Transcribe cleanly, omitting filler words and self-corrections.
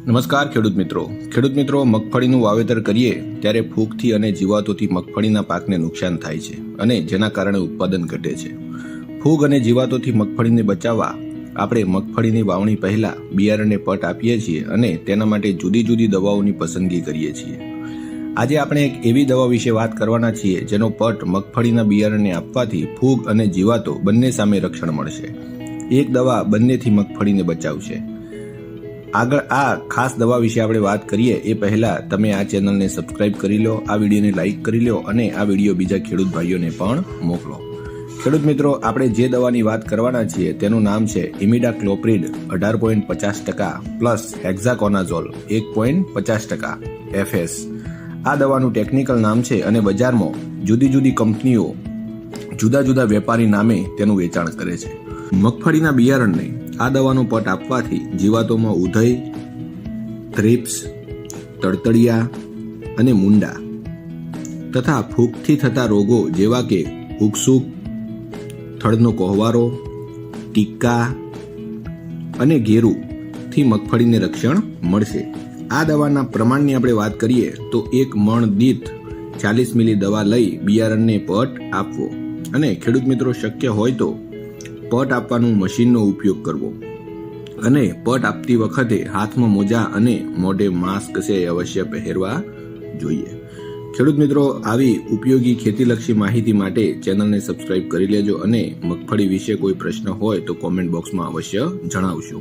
નમસ્કાર ખેડૂત મિત્રો મગફળીનું વાવેતર કરીએ ત્યારે ફૂગથી અને જીવાતોથી મગફળીના પાકને નુકસાન થાય છે અને જેના કારણે ઉત્પાદન ઘટે છે. ફૂગ અને જીવાતોથી મગફળીને બચાવવા આપણે મગફળીની વાવણી પહેલા બિયારણને પટ આપીએ છીએ અને તેના માટે જુદી જુદી દવાઓની પસંદગી કરીએ છીએ. આજે આપણે એક એવી દવા વિશે વાત કરવાના છીએ જેનો પટ મગફળીના બિયારણને આપવાથી ફૂગ અને જીવાતો બંને સામે રક્ષણ મળશે. એક દવા બંનેથી મગફળીને બચાવશે. આગળ આ ખાસ દવા વિશે આપણે વાત કરીએ એ પહેલા તમે આ ચેનલને સબસ્ક્રાઇબ કરી લો, આ વિડીયોને લાઇક કરી લો અને આ વિડીયો બીજા ખેડૂત ભાઈઓને પણ મોકલો. ખેડૂત મિત્રો, આપણે જે દવાની વાત કરવાના છીએ તેનું નામ છે ઇમિડાક્લોપ્રિડ 18.50% પ્લસ હેક્ઝાકોનાઝોલ 1.50% FS. આ દવાનું ટેકનિકલ નામ છે અને બજારમાં જુદી જુદી કંપનીઓ જુદા જુદા વેપારી નામે તેનું વેચાણ કરે છે. મગફળીના બિયારણને આ દવાનો પટ આપવાથી જીવાતોમાં ઉધઈ, થ્રિપ્સ, તડતડિયા અને મુંડા તથા ફૂગથી થતા રોગો જેવા કે ઉગસુક, થડનો કોહવારો, ટીક્કા અને ઘેરું થી મગફળીને રક્ષણ મળશે. આ દવાના પ્રમાણની આપણે વાત કરીએ તો 1 મણ દીઠ 40 મિલી દવા લઈ બિયારણને પટ આપવો અને ખેડૂત મિત્રો શક્ય હોય તો પટ આપવાનું મશીનનો ઉપયોગ કરવો અને પટ આપતી વખતે હાથમાં મોજા અને મોઢે માસ્ક છે અવશ્ય પહેરવા જોઈએ. ખેડૂત મિત્રો, આવી ઉપયોગી ખેતીલક્ષી માહિતી માટે ચેનલને સબસ્ક્રાઇબ કરી લેજો અને મગફળી વિશે કોઈ પ્રશ્ન હોય તો કોમેન્ટ બોક્સમાં અવશ્ય જણાવશો.